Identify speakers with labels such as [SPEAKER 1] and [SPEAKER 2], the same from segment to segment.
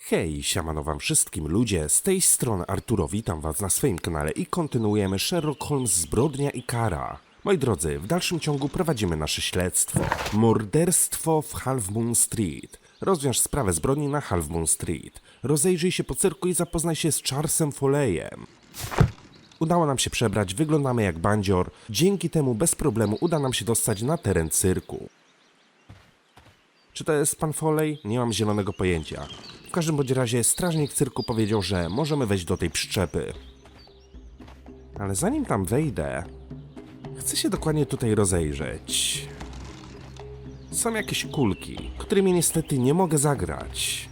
[SPEAKER 1] Hej, siemano wam wszystkim ludzie, z tej strony Arturo, witam was na swoim kanale i kontynuujemy Sherlock Holmes, Zbrodnia i kara. Moi drodzy, w dalszym ciągu prowadzimy nasze śledztwo. Morderstwo w Half Moon Street. Rozwiąż sprawę zbrodni na Half Moon Street. Rozejrzyj się po cyrku i zapoznaj się z Charlesem Foleyem. Udało nam się przebrać, wyglądamy jak bandzior. Dzięki temu bez problemu uda nam się dostać na teren cyrku. Czy to jest pan Foley? Nie mam zielonego pojęcia. W każdym bądź razie strażnik cyrku powiedział, że możemy wejść do tej przyczepy. Ale zanim tam wejdę, chcę się dokładnie tutaj rozejrzeć. Są jakieś kulki, którymi niestety nie mogę zagrać.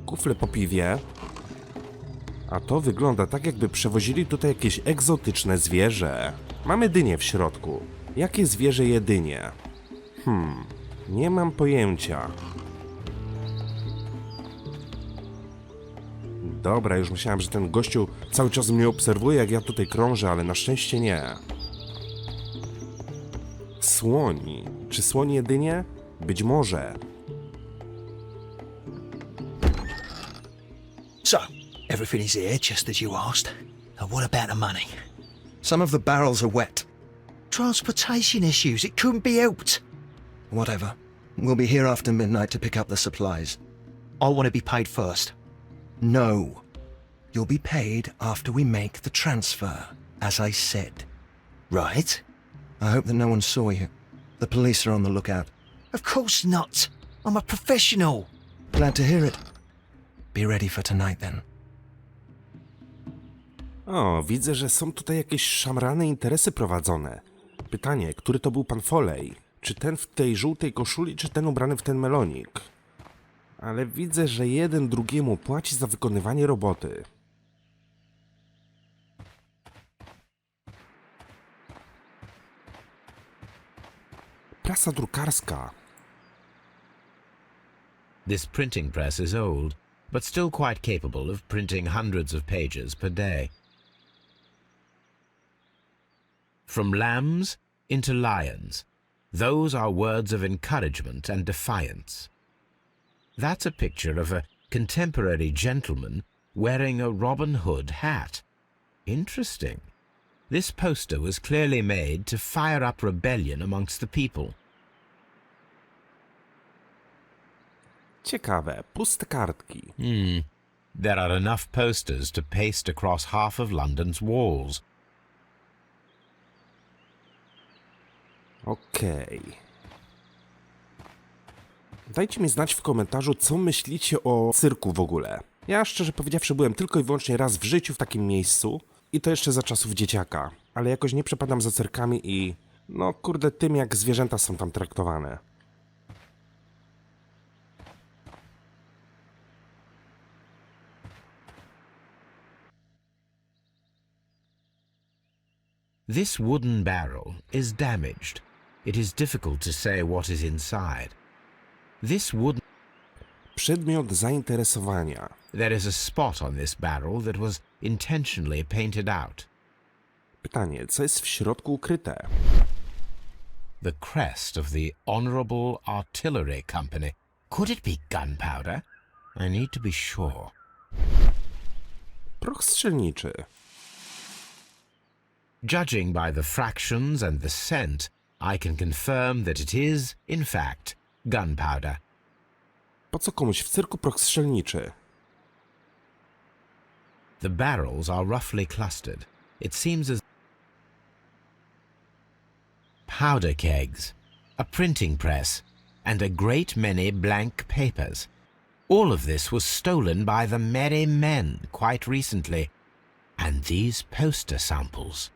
[SPEAKER 1] Kufle po piwie. A to wygląda tak, jakby przewozili tutaj jakieś egzotyczne zwierzę. Mamy dynię w środku. Jakie zwierzę je dynię? Nie mam pojęcia. Dobra, już myślałem, że ten gościu cały czas mnie obserwuje, jak ja tutaj krążę, ale na szczęście nie. Słoń. Czy słoń jedynie? Być może.
[SPEAKER 2] So, everything is here just as you asked. Now what about the money? Some of the barrels are wet. Transportation issues, it couldn't be helped. Whatever. We'll be here after midnight to pick up the supplies. I want to be paid first. No. You'll be paid after we make the transfer, as I said. Right? I hope that no one saw you. The police are on the lookout. Of course not. I'm a professional. Glad to hear it. Be ready for tonight then.
[SPEAKER 1] O, widzę, że są tutaj jakieś szamrane interesy prowadzone. Pytanie, który to był pan Foley? Czy ten w tej żółtej koszuli, czy ten ubrany w ten melonik? Ale widzę, że jeden drugiemu płaci za wykonywanie roboty. Prasa drukarska.
[SPEAKER 3] This printing press is old, but still quite capable of printing hundreds of pages per day. From lambs into lions, those are words of encouragement and defiance. That's a picture of a contemporary gentleman wearing a Robin Hood hat. Interesting. This poster was clearly made to fire up rebellion amongst the people.
[SPEAKER 1] Ciekawe, puste kartki.
[SPEAKER 3] There are enough posters to paste across half of London's walls.
[SPEAKER 1] Okej. Dajcie mi znać w komentarzu, co myślicie o cyrku w ogóle. Ja szczerze powiedziawszy byłem tylko i wyłącznie raz w życiu w takim miejscu i to jeszcze za czasów dzieciaka, ale jakoś nie przepadam za cyrkami i no kurde tym jak zwierzęta są tam traktowane.
[SPEAKER 3] This wooden barrel is damaged. It is difficult to say what is inside. This wooden...
[SPEAKER 1] Przedmiot zainteresowania.
[SPEAKER 3] There is a spot on this barrel that was intentionally painted out.
[SPEAKER 1] Pytanie, co jest w środku ukryte?
[SPEAKER 3] The crest of the Honourable Artillery Company. Could it be gunpowder? I need to be sure.
[SPEAKER 1] Proch strzelniczy.
[SPEAKER 3] Judging by the fractions and the scent, I can confirm that it is, in fact, gunpowder.
[SPEAKER 1] Po co komuś w cyrku proch strzelniczy?
[SPEAKER 3] The barrels are roughly clustered. It seems as powder kegs, a printing press, and a great many blank papers. All of this was stolen by the merry men quite recently. And these poster samples.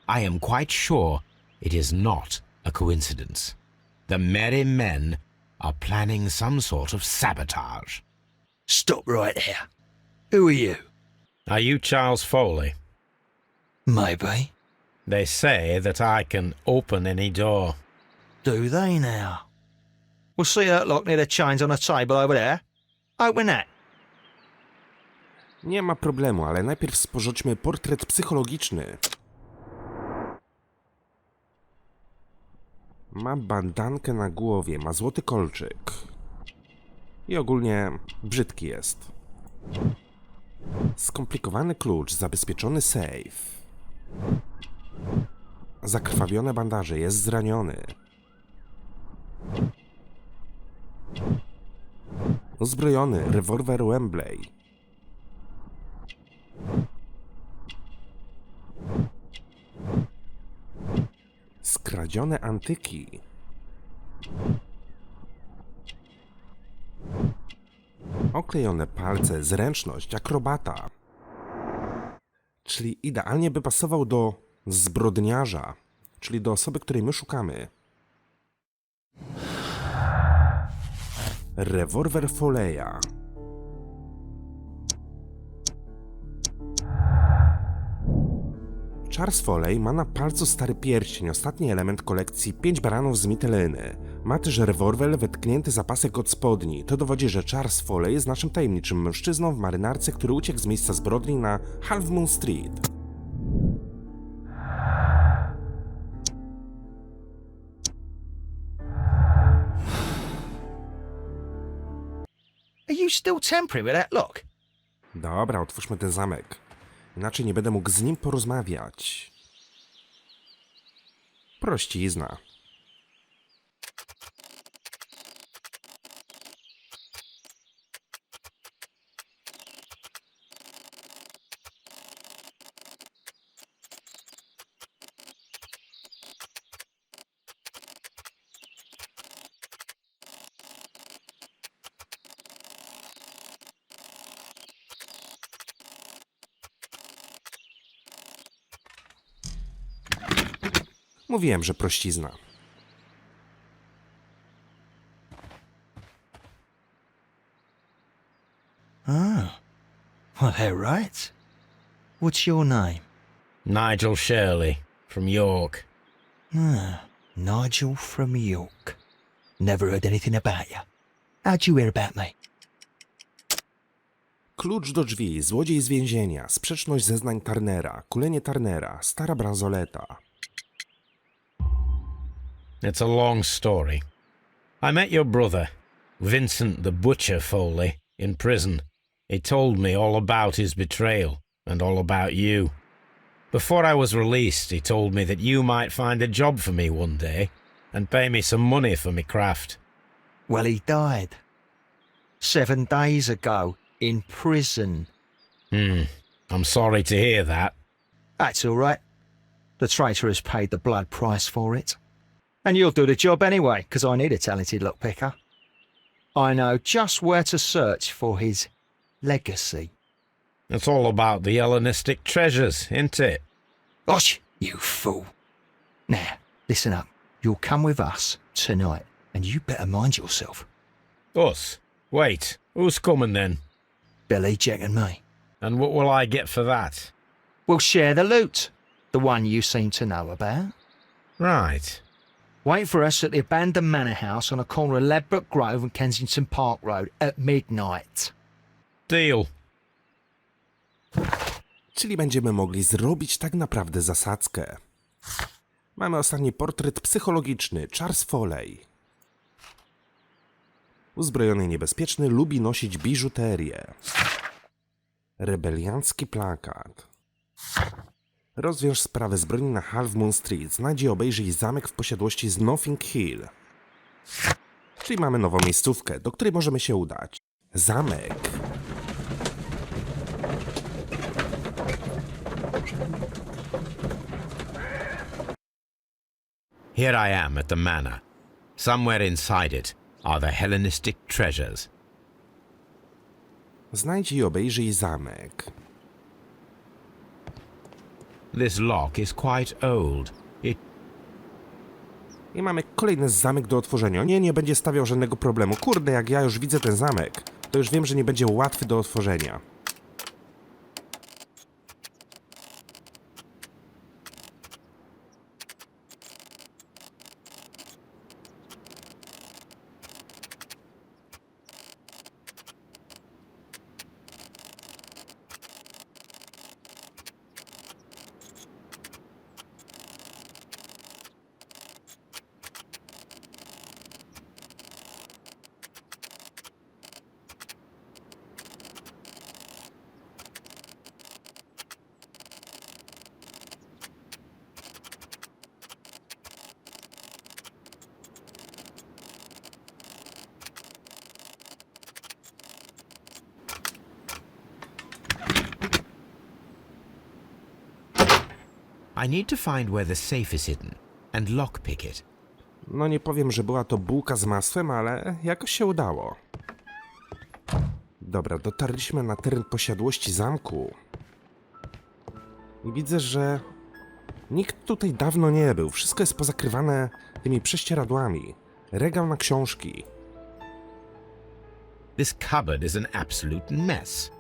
[SPEAKER 3] I am quite sure it is not a coincidence. The merry men are planning some sort of sabotage.
[SPEAKER 2] Stop right there. Who are you?
[SPEAKER 3] Are you Charles Foley?
[SPEAKER 2] Maybe.
[SPEAKER 3] They say that I can open any door.
[SPEAKER 2] Do they now? We'll see that lock near the chains on the table over there. Open that.
[SPEAKER 1] Nie ma problemu, ale najpierw sporządźmy portret psychologiczny. Ma bandankę na głowie, ma złoty kolczyk. I ogólnie brzydki jest. Skomplikowany klucz, zabezpieczony safe. Zakrwawione bandaże, jest zraniony. Uzbrojony, rewolwer Wembley. Skradzione antyki. Oklejone palce, zręczność, akrobata. Czyli idealnie by pasował do zbrodniarza, czyli do osoby, której my szukamy. Rewolwer Foleya. Charles Foley ma na palcu stary pierścień, ostatni element kolekcji 5 baranów z miteleny. Ma też rewolwer wetknięty za pasek od spodni. To dowodzi, że Charles Foley jest naszym tajemniczym mężczyzną w marynarce, który uciekł z miejsca zbrodni na Half Moon Street.
[SPEAKER 2] Are you still tampering with that lock?
[SPEAKER 1] Dobra, otwórzmy ten zamek. Inaczej nie będę mógł z nim porozmawiać. Prościzna. Mówiłem, że prościzna.
[SPEAKER 2] Oh. Well, they're right. What's your name?
[SPEAKER 3] Nigel Shirley, from York.
[SPEAKER 2] Nigel from York. Never heard anything about you. How'd you hear about me?
[SPEAKER 1] Klucz do drzwi, złodziej z więzienia, sprzeczność zeznań Turnera, kulenie Turnera, stara bransoleta.
[SPEAKER 3] It's a long story. I met your brother, Vincent the Butcher Foley, in prison. He told me all about his betrayal and all about you. Before I was released, he told me that you might find a job for me one day and pay me some money for my craft.
[SPEAKER 2] Well, he died 7 days ago in prison.
[SPEAKER 3] I'm sorry to hear that.
[SPEAKER 2] That's all right. The traitor has paid the blood price for it. And you'll do the job anyway, because I need a talented lockpicker. I know just where to search for his legacy.
[SPEAKER 3] It's all about the Hellenistic treasures, isn't it?
[SPEAKER 2] Gosh, you fool. Now, listen up. You'll come with us tonight, and you better mind yourself.
[SPEAKER 3] Us? Wait, who's coming then?
[SPEAKER 2] Billy, Jack and me.
[SPEAKER 3] And what will I get for that?
[SPEAKER 2] We'll share the loot. The one you seem to know about.
[SPEAKER 3] Right.
[SPEAKER 2] Wait for us at the abandoned manor house on the corner of Ladbroke Grove and Kensington Park Road at midnight.
[SPEAKER 3] Deal.
[SPEAKER 1] Czyli będziemy mogli zrobić tak naprawdę zasadzkę. Mamy ostatni portret psychologiczny, Charles Foley. Uzbrojony niebezpieczny, lubi nosić biżuterię. Rebeliancki plakat. Rozwiąż sprawę zbrodni na Half Moon Street. Znajdź i obejrzyj zamek w posiadłości z Notting Hill. Czyli mamy nową miejscówkę, do której możemy się udać. Zamek.
[SPEAKER 3] Here I am at the manor. Somewhere inside it are the Hellenistic treasures.
[SPEAKER 1] Znajdź i obejrzyj zamek.
[SPEAKER 3] This lock is quite old.
[SPEAKER 1] I mamy kolejny zamek do otworzenia. Nie będzie stawiał żadnego problemu. Kurde, jak ja już widzę ten zamek, to już wiem, że nie będzie łatwy do otworzenia.
[SPEAKER 3] I need to find where the safe is hidden and lockpick it.
[SPEAKER 1] No nie powiem, że była to bułka z masłem, ale jakoś się udało. Dobra, dotarliśmy na teren posiadłości zamku. I widzę, że nikt tutaj dawno nie był. Wszystko jest pozakrywane tymi prześcieradłami. Regał na książki.
[SPEAKER 3] This cupboard is an absolute mess.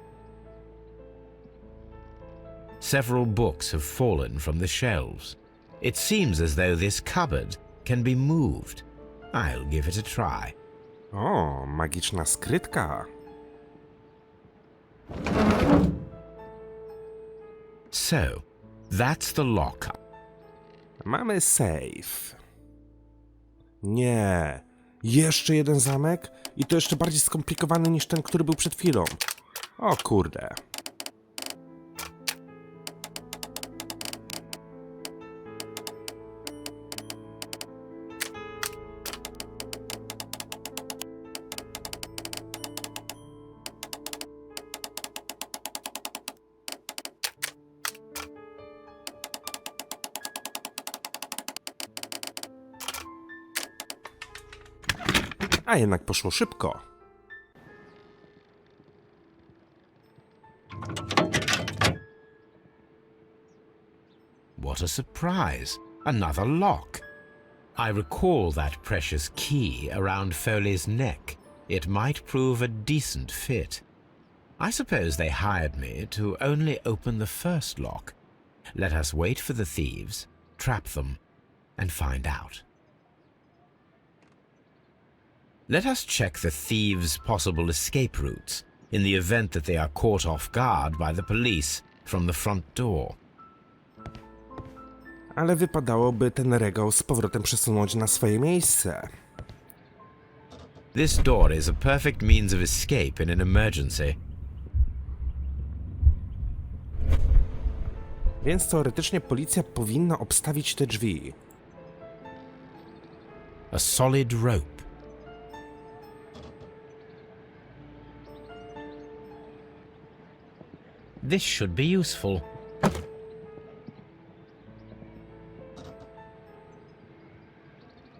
[SPEAKER 3] Several books have fallen from the shelves. It seems as though this cupboard can be moved. I'll give it a try.
[SPEAKER 1] O, magiczna skrytka.
[SPEAKER 3] So, that's the lock.
[SPEAKER 1] Mamy safe. Nie. Jeszcze jeden zamek? I to jeszcze bardziej skomplikowany niż ten, który był przed chwilą. O kurde. A jednak poszło szybko.
[SPEAKER 3] What a surprise! Another lock. I recall that precious key around Foley's neck. It might prove a decent fit. I suppose they hired me to only open the first lock. Let us wait for the thieves, trap them, and find out. Let us check the thieves' possible escape routes in the event that they are caught off guard by the police from the front door.
[SPEAKER 1] Ale wypadałoby ten regał z powrotem przesunąć na swoje miejsce.
[SPEAKER 3] This door is a perfect means of escape in an emergency.
[SPEAKER 1] Więc teoretycznie policja powinna obstawić te drzwi.
[SPEAKER 3] A solid rope. This should be useful.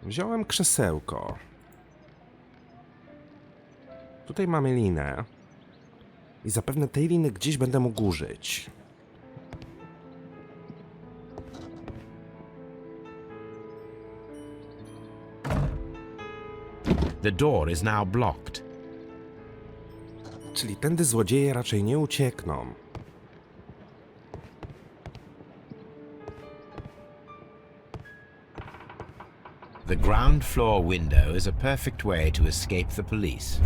[SPEAKER 1] Wziąłem krzesełko. Tutaj mamy linę. I zapewne tej liny gdzieś będę mógł użyć.
[SPEAKER 3] The door is now blocked.
[SPEAKER 1] Czyli tędy złodzieje raczej nie uciekną.
[SPEAKER 3] The ground floor window is a perfect way to escape the police.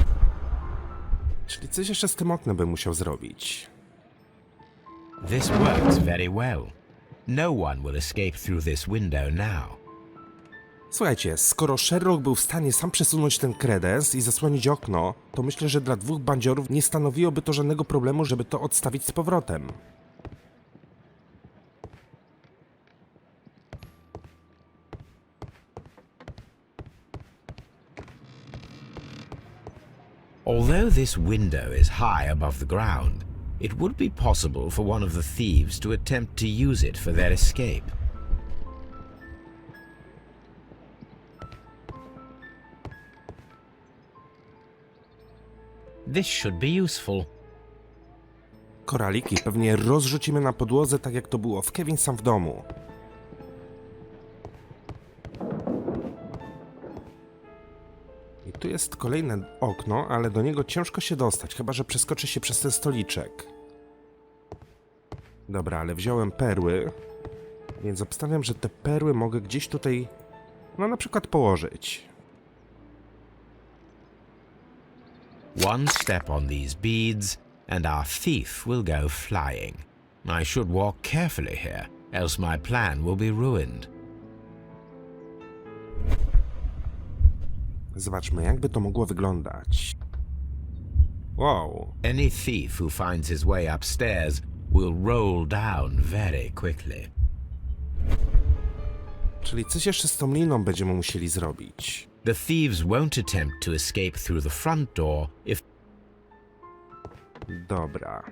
[SPEAKER 1] Czyli coś jeszcze z tym oknem bym musiał zrobić.
[SPEAKER 3] This works very well. No one will escape through this window now.
[SPEAKER 1] Słuchajcie, skoro Sherlock był w stanie sam przesunąć ten kredens i zasłonić okno, to myślę, że dla dwóch bandziorów nie stanowiłoby to żadnego problemu, żeby to odstawić z powrotem.
[SPEAKER 3] Although this window is high above the ground, it would be possible for one of the thieves to attempt to use it for their escape. This should be useful.
[SPEAKER 1] Koraliki pewnie rozrzucimy na podłodze, tak jak to było w Kevin sam w domu. I tu jest kolejne okno, ale do niego ciężko się dostać, chyba że przeskoczy się przez ten stoliczek. Dobra, ale wziąłem perły, więc obstawiam, że te perły mogę gdzieś tutaj, no na przykład położyć.
[SPEAKER 3] One step on these beads, and our thief will go flying. I should walk carefully here, else my plan will be ruined.
[SPEAKER 1] Zobaczmy, jakby to mogło wyglądać. Wow.
[SPEAKER 3] Any thief who finds his way upstairs will roll down very quickly.
[SPEAKER 1] Czyli coś jeszcze z tą liną będziemy musieli zrobić.
[SPEAKER 3] The thieves won't attempt to escape through the front door if...
[SPEAKER 1] Dobra.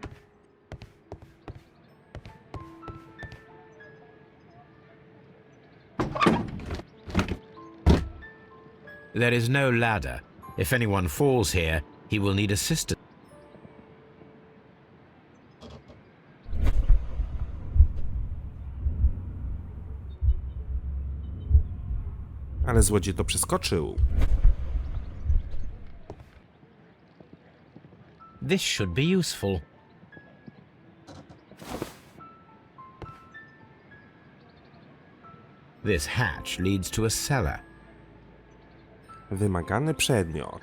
[SPEAKER 3] There is no ladder. If anyone falls here, he will need assistance.
[SPEAKER 1] Ale złodziej to przeskoczył.
[SPEAKER 3] This should be useful. This hatch leads to a cellar.
[SPEAKER 1] Wymagany przedmiot.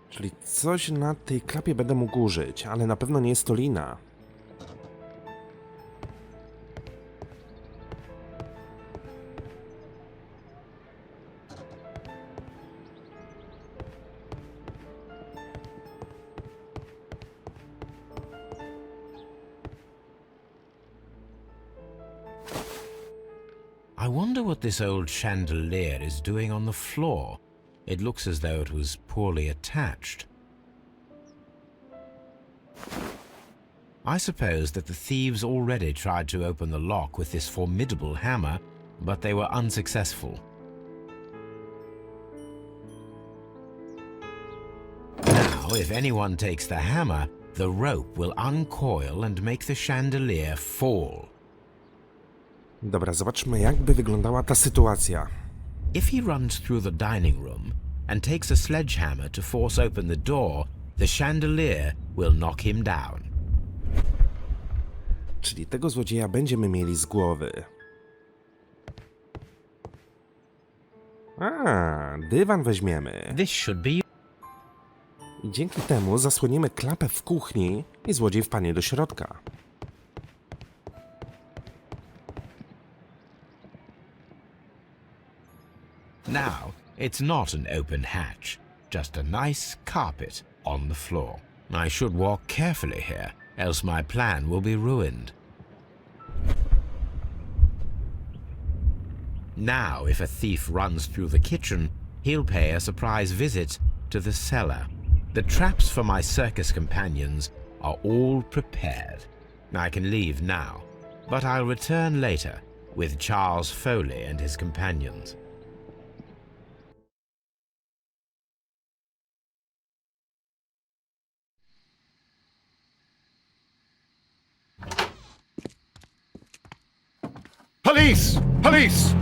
[SPEAKER 1] Czyli coś na tej klapie będę mógł użyć, ale na pewno nie jest to lina.
[SPEAKER 3] I wonder what this old chandelier is doing on the floor. It looks as though it was poorly attached. I suppose that the thieves already tried to open the lock with this formidable hammer, but they were unsuccessful. Now, if anyone takes the hammer, the rope will uncoil and make the chandelier fall.
[SPEAKER 1] Dobra, zobaczmy, jakby wyglądała ta sytuacja.
[SPEAKER 3] If he runs through the dining room and takes a sledgehammer to force open the door, the chandelier will knock him down.
[SPEAKER 1] Czyli tego złodzieja będziemy mieli z głowy. Dywan weźmiemy.
[SPEAKER 3] This should be...
[SPEAKER 1] I dzięki temu zasłonimy klapę w kuchni i złodziej wpadnie do środka.
[SPEAKER 3] Now, it's not an open hatch, just a nice carpet on the floor. I should walk carefully here, else my plan will be ruined. Now, if a thief runs through the kitchen, he'll pay a surprise visit to the cellar. The traps for my circus companions are all prepared. I can leave now, but I'll return later with Charles Foley and his companions.
[SPEAKER 4] Police! Police!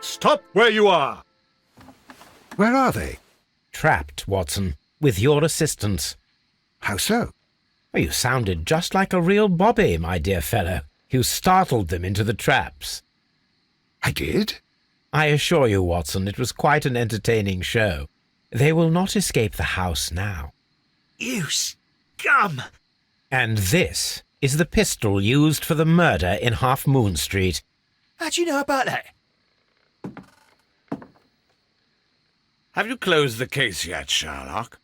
[SPEAKER 4] Stop where you are!
[SPEAKER 2] Where are they?
[SPEAKER 3] Trapped, Watson, with your assistance.
[SPEAKER 2] How so?
[SPEAKER 3] You sounded just like a real Bobby, my dear fellow. You startled them into the traps.
[SPEAKER 2] I did?
[SPEAKER 3] I assure you, Watson, it was quite an entertaining show. They will not escape the house now.
[SPEAKER 2] You scum!
[SPEAKER 3] And this is the pistol used for the murder in Half Moon Street.
[SPEAKER 2] How'd you know about that?
[SPEAKER 4] Have you closed the case yet, Sherlock?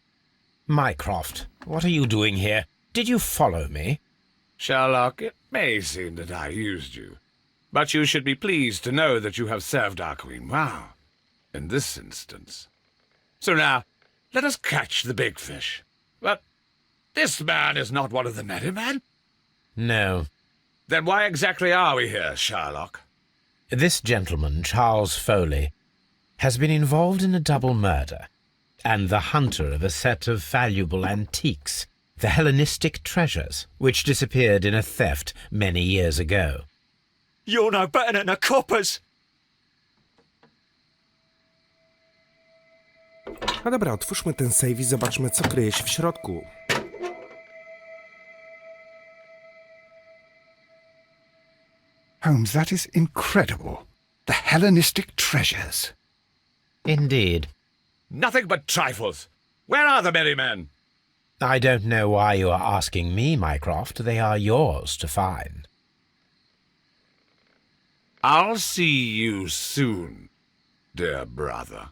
[SPEAKER 3] Mycroft, what are you doing here? Did you follow me?
[SPEAKER 4] Sherlock, it may seem that I used you, but you should be pleased to know that you have served our Queen well, in this instance. So now, let us catch the big fish. But this man is not one of the merry men?
[SPEAKER 3] No.
[SPEAKER 4] Then why exactly are we here, Sherlock?
[SPEAKER 3] This gentleman, Charles Foley, has been involved in a double murder, and the hunter of a set of valuable antiques, the Hellenistic treasures, which disappeared in a theft many years ago.
[SPEAKER 2] You're no better than the coppers!
[SPEAKER 1] No dobra, otwórzmy ten save i zobaczmy, co kryje się w środku.
[SPEAKER 5] Holmes, that is incredible. The Hellenistic treasures.
[SPEAKER 3] Indeed.
[SPEAKER 4] Nothing but trifles. Where are the merry men?
[SPEAKER 3] I don't know why you are asking me, Mycroft. They are yours to find.
[SPEAKER 4] I'll see you soon, dear brother.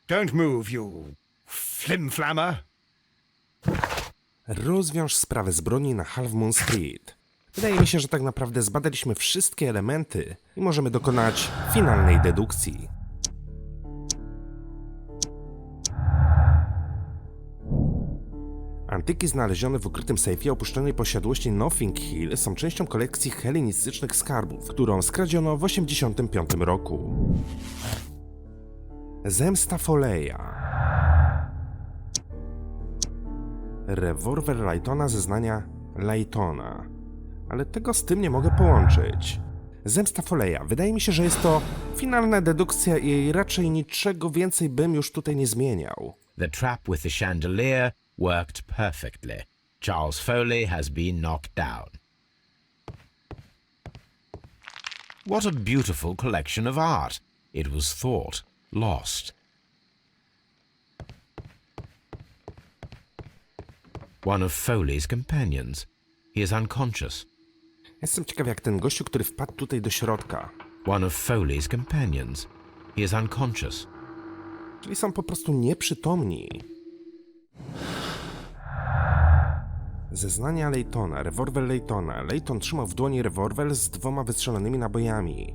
[SPEAKER 5] Don't move, you flimflammer.
[SPEAKER 1] Rozwiąż sprawę zbrodni na Half Moon Street. Wydaje mi się, że tak naprawdę zbadaliśmy wszystkie elementy i możemy dokonać finalnej dedukcji. Antyki znalezione w ukrytym sejfie opuszczonej posiadłości Notting Hill są częścią kolekcji helenistycznych skarbów, którą skradziono w 1985 roku. Zemsta Foleya. Rewolwer Laytona, zeznania Laytona. Ale tego z tym nie mogę połączyć. Zemsta Foleya. Wydaje mi się, że jest to finalna dedukcja i raczej niczego więcej bym już tutaj nie zmieniał.
[SPEAKER 3] The trap with the chandelier worked perfectly. Charles Foley has been knocked down. What a beautiful collection of art. It was thought lost. One of Foley's companions. He is unconscious.
[SPEAKER 1] Jestem ciekaw jak ten gościu, który wpadł tutaj do środka.
[SPEAKER 3] One of Foley's companions. He is unconscious.
[SPEAKER 1] Czyli są po prostu nieprzytomni. Zeznania Laytona, rewolwer Laytona. Layton trzymał w dłoni rewolwer z 2 wystrzelonymi nabojami.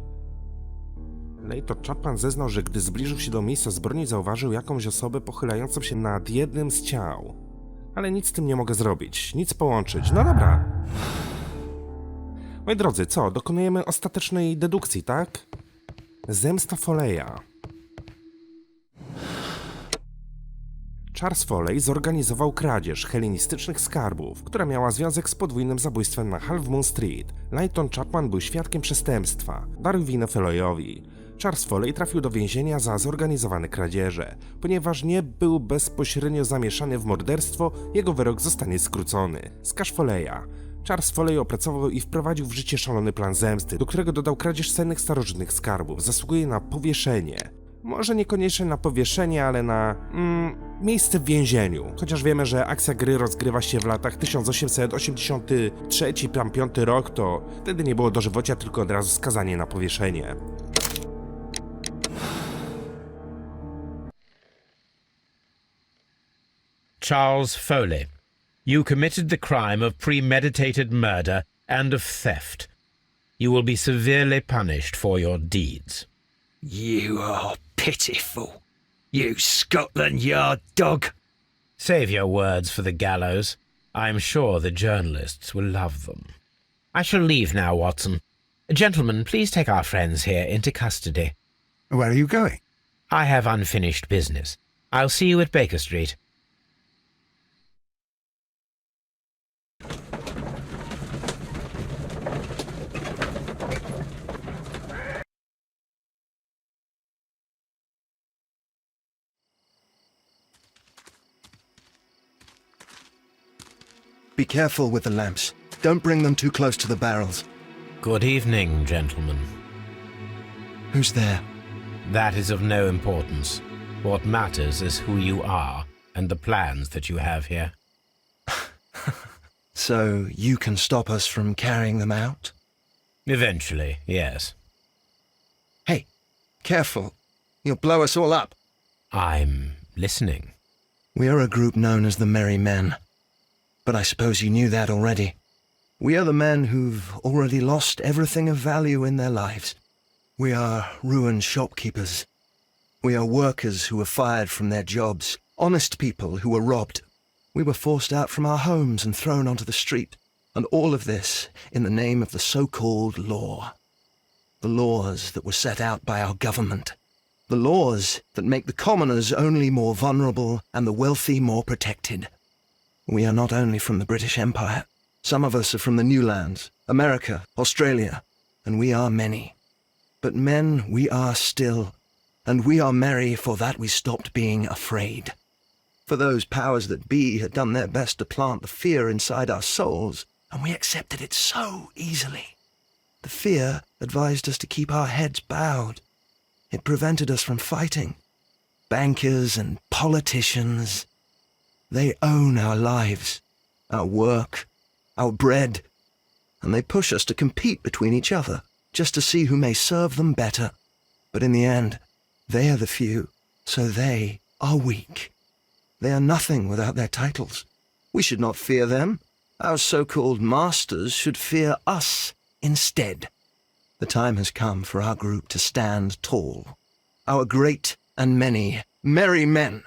[SPEAKER 1] Layton Chapman zeznał, że gdy zbliżył się do miejsca zbrodni, zauważył jakąś osobę pochylającą się nad jednym z ciał. Ale nic z tym nie mogę zrobić, nic połączyć. No dobra. Moi drodzy, co? Dokonujemy ostatecznej dedukcji, tak? Zemsta Foleya. Charles Foley zorganizował kradzież helenistycznych skarbów, która miała związek z podwójnym zabójstwem na Half Moon Street. Layton Chapman był świadkiem przestępstwa. Darł winę Foleyowi. Charles Foley trafił do więzienia za zorganizowane kradzieże. Ponieważ nie był bezpośrednio zamieszany w morderstwo, jego wyrok zostanie skrócony. Skaż Foleya. Charles Foley opracował i wprowadził w życie szalony plan zemsty, do którego dodał kradzież cennych starożytnych skarbów. Zasługuje na powieszenie. Może niekoniecznie na powieszenie, ale na miejsce w więzieniu. Chociaż wiemy, że akcja gry rozgrywa się w latach 1883-5 rok, to wtedy nie było dożywocia, tylko od razu skazanie na powieszenie.
[SPEAKER 3] Charles Foley, you committed the crime of premeditated murder and of theft. You will be severely punished for your deeds.
[SPEAKER 2] You are pitiful, you Scotland Yard dog.
[SPEAKER 3] Save your words for the gallows. I am sure the journalists will love them. I shall leave now, Watson. Gentlemen, please take our friends here into custody.
[SPEAKER 5] Where are you going?
[SPEAKER 3] I have unfinished business. I'll see you at Baker Street.
[SPEAKER 2] Be careful with the lamps. Don't bring them too close to the barrels.
[SPEAKER 3] Good evening, gentlemen.
[SPEAKER 2] Who's there?
[SPEAKER 3] That is of no importance. What matters is who you are and the plans that you have here.
[SPEAKER 2] So you can stop us from carrying them out?
[SPEAKER 3] Eventually, yes.
[SPEAKER 2] Hey, careful. You'll blow us all up.
[SPEAKER 3] I'm listening.
[SPEAKER 2] We are a group known as the Merry Men. But I suppose you knew that already. We are the men who've already lost everything of value in their lives. We are ruined shopkeepers. We are workers who were fired from their jobs. Honest people who were robbed. We were forced out from our homes and thrown onto the street. And all of this in the name of the so-called law. The laws that were set out by our government. The laws that make the commoners only more vulnerable and the wealthy more protected. We are not only from the British Empire. Some of us are from the New Lands, America, Australia, and we are many. But men we are still, and we are merry for that we stopped being afraid. For those powers that be had done their best to plant the fear inside our souls, and we accepted it so easily. The fear advised us to keep our heads bowed. It prevented us from fighting. Bankers and politicians, they own our lives, our work, our bread, and they push us to compete between each other, just to see who may serve them better. But in the end, they are the few, so they are weak. They are nothing without their titles. We should not fear them. Our so-called masters should fear us instead. The time has come for our group to stand tall. Our great and many merry men.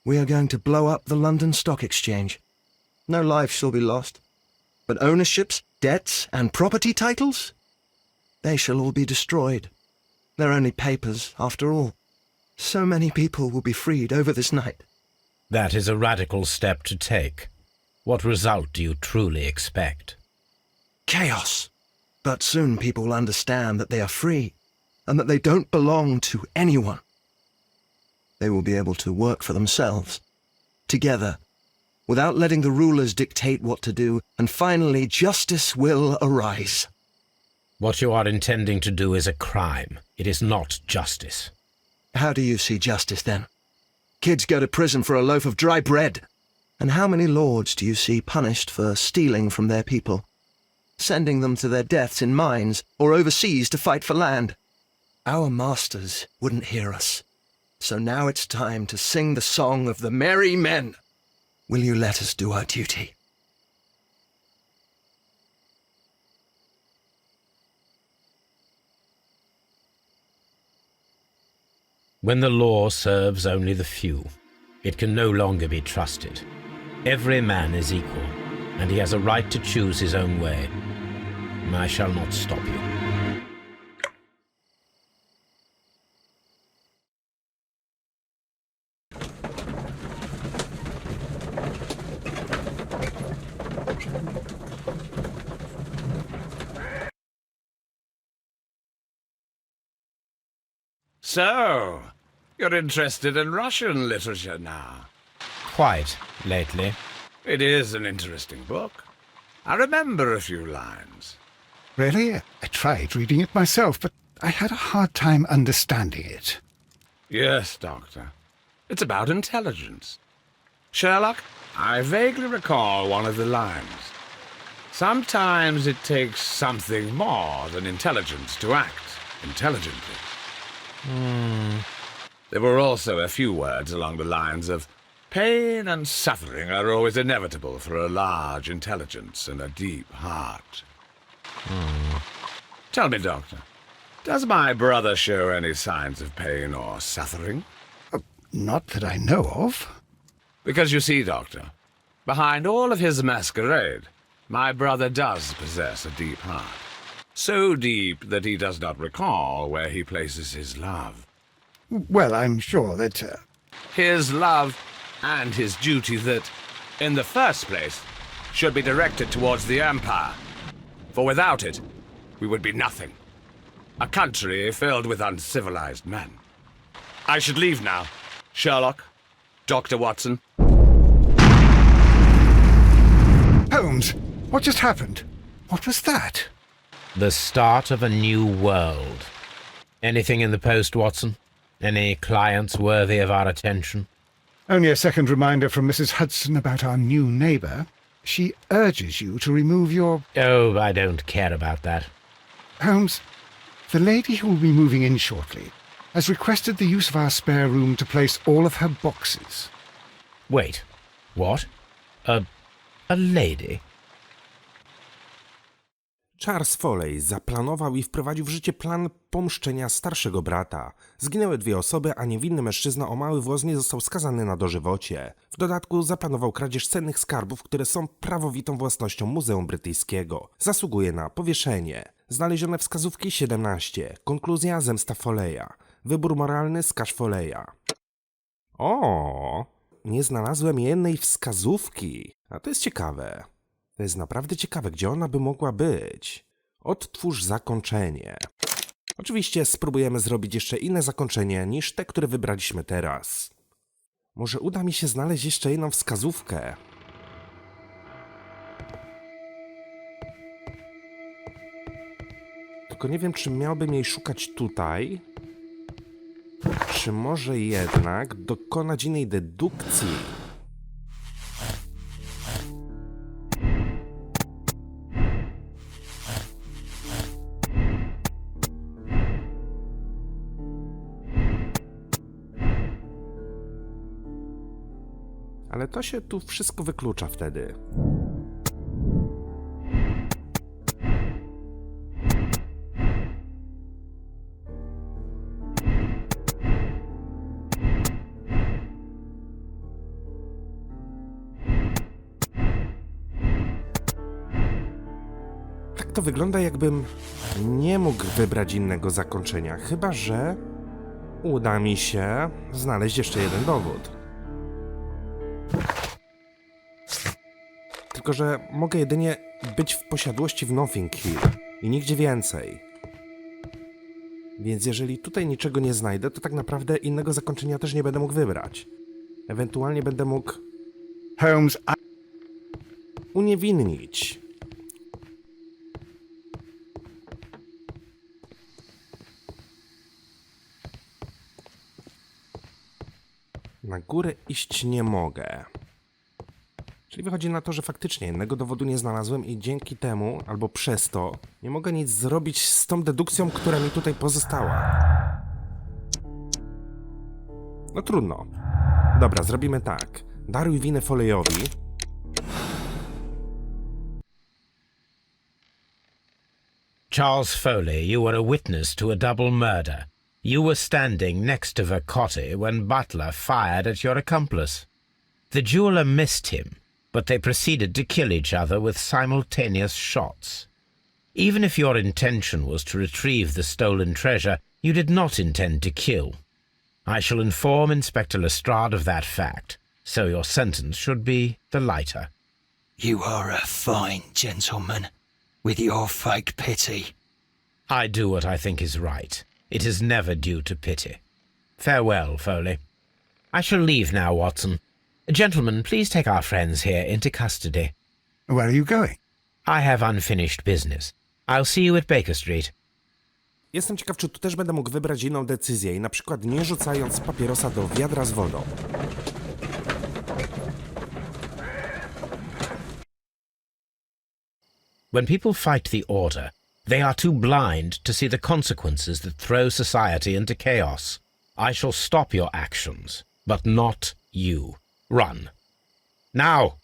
[SPEAKER 2] We are going to blow up the London Stock Exchange. No life shall be lost. But ownerships, debts, and property titles? They shall all be destroyed. They're only papers, after all. So many people will be freed over this night.
[SPEAKER 3] That is a radical step to take. What result do you truly expect?
[SPEAKER 2] Chaos. But soon people will understand that they are free, and that they don't belong to anyone. They will be able to work for themselves, together, without letting the rulers dictate what to do, and finally justice will arise.
[SPEAKER 3] What you are intending to do is a crime. It is not justice.
[SPEAKER 2] How do you see justice, then? Kids go to prison for a loaf of dry bread. And how many lords do you see punished for stealing from their people, sending them to their deaths in mines or overseas to fight for land? Our masters wouldn't hear us. So now it's time to sing the song of the merry men. Will you let us do our duty?
[SPEAKER 3] When the law serves only the few, it can no longer be trusted. Every man is equal, and he has a right to choose his own way. I shall not stop you.
[SPEAKER 4] So, you're interested in Russian literature now?
[SPEAKER 3] Quite lately.
[SPEAKER 4] It is an interesting book. I remember a few lines.
[SPEAKER 5] Really? I tried reading it myself, but I had a hard time understanding it.
[SPEAKER 4] Yes, Doctor. It's about intelligence. Sherlock, I vaguely recall one of the lines. Sometimes it takes something more than intelligence to act intelligently. There were also a few words along the lines of, pain and suffering are always inevitable for a large intelligence and a deep heart. Tell me, Doctor, does my brother show any signs of pain or suffering?
[SPEAKER 5] Not that I know of.
[SPEAKER 4] Because you see, Doctor, behind all of his masquerade, my brother does possess a deep heart. So deep that he does not recall where he places his love.
[SPEAKER 5] Well, I'm sure that...
[SPEAKER 4] His love and his duty that, in the first place, should be directed towards the Empire. For without it, we would be nothing. A country filled with uncivilized men. I should leave now. Sherlock, Dr. Watson.
[SPEAKER 5] Holmes, what just happened? What was that?
[SPEAKER 3] The start of a new world. Anything in the post, Watson? Any clients worthy of our attention?
[SPEAKER 5] Only a second reminder from Mrs. Hudson about our new neighbour. She urges you to remove your...
[SPEAKER 3] Oh, I don't care about that.
[SPEAKER 5] Holmes, the lady who will be moving in shortly has requested the use of our spare room to place all of her boxes.
[SPEAKER 3] Wait, what? A lady?
[SPEAKER 1] Charles Foley zaplanował i wprowadził w życie plan pomszczenia starszego brata. Zginęły 2 osoby, a niewinny mężczyzna o mały włos nie został skazany na dożywocie. W dodatku zaplanował kradzież cennych skarbów, które są prawowitą własnością Muzeum Brytyjskiego. Zasługuje na powieszenie. Znalezione wskazówki 17. Konkluzja zemsta Foleya. Wybór moralny skaż Foleya. O, nie znalazłem jednej wskazówki. A to jest ciekawe. To jest naprawdę ciekawe, gdzie ona by mogła być. Odtwórz zakończenie. Oczywiście spróbujemy zrobić jeszcze inne zakończenie niż te, które wybraliśmy teraz. Może uda mi się znaleźć jeszcze jedną wskazówkę. Tylko nie wiem, czy miałbym jej szukać tutaj, czy może jednak dokonać innej dedukcji. Ale to się tu wszystko wyklucza wtedy. to wygląda, jakbym nie mógł wybrać innego zakończenia, chyba że uda mi się znaleźć jeszcze jeden dowód. Tylko że mogę jedynie być w posiadłości w Notting Hill i nigdzie więcej. Więc jeżeli tutaj niczego nie znajdę, to tak naprawdę innego zakończenia też nie będę mógł wybrać. Ewentualnie będę mógł
[SPEAKER 5] Holmes,
[SPEAKER 1] uniewinnić. Na górę iść nie mogę. Czyli wychodzi na to, że faktycznie innego dowodu nie znalazłem i dzięki temu, albo przez to, nie mogę nic zrobić z tą dedukcją, która mi tutaj pozostała. No trudno. Dobra, zrobimy tak. Daruj winę Foley'owi.
[SPEAKER 3] Charles Foley, you were a witness to a double murder. You were standing next to Vercotti when Butler fired at your accomplice. The jeweler missed him, but they proceeded to kill each other with simultaneous shots. Even if your intention was to retrieve the stolen treasure, you did not intend to kill. I shall inform Inspector Lestrade of that fact, so your sentence should be the lighter.
[SPEAKER 2] You are a fine gentleman, with your fake pity.
[SPEAKER 3] I do what I think is right. It is never due to pity. Farewell, Foley. I shall leave now, Watson. Gentlemen, please take our friends here into custody.
[SPEAKER 5] where are you going?
[SPEAKER 3] I have unfinished business. I'll see you at Baker Street.
[SPEAKER 1] Jestem ciekaw, czy tu też będę mógł wybrać inną decyzję i na przykład nie rzucając papierosa do wiadra z wodą.
[SPEAKER 3] When people fight the order, they are too blind to see the consequences that throw society into chaos. I shall stop your actions, but not you. Run. Now!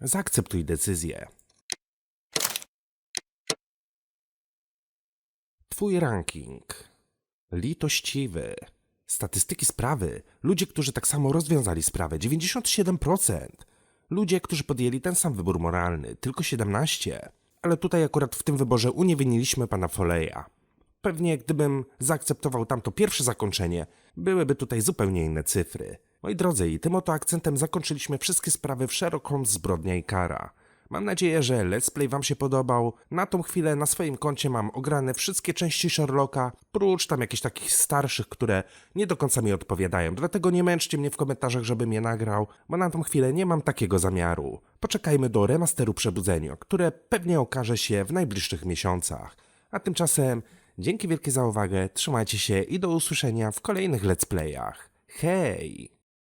[SPEAKER 1] Zaakceptuj decyzję. Twój ranking. Litościwy. Statystyki sprawy. Ludzie, którzy tak samo rozwiązali sprawę. 97%. Ludzie, którzy podjęli ten sam wybór moralny. Tylko 17%. Ale tutaj akurat w tym wyborze uniewiniliśmy pana Foley'a. Pewnie gdybym zaakceptował tamto pierwsze zakończenie, byłyby tutaj zupełnie inne cyfry. Moi drodzy, i tym oto akcentem zakończyliśmy wszystkie sprawy w Sherlock Holmes, Zbrodnia i kara. Mam nadzieję, że let's play wam się podobał. Na tą chwilę na swoim koncie mam ograne wszystkie części Sherlocka, prócz tam jakichś takich starszych, które nie do końca mi odpowiadają. Dlatego nie męczcie mnie w komentarzach, żebym je nagrał, bo na tą chwilę nie mam takiego zamiaru. Poczekajmy do remasteru Przebudzenia, które pewnie okaże się w najbliższych miesiącach. A tymczasem dzięki wielkie za uwagę, trzymajcie się i do usłyszenia w kolejnych let's playach. Hej!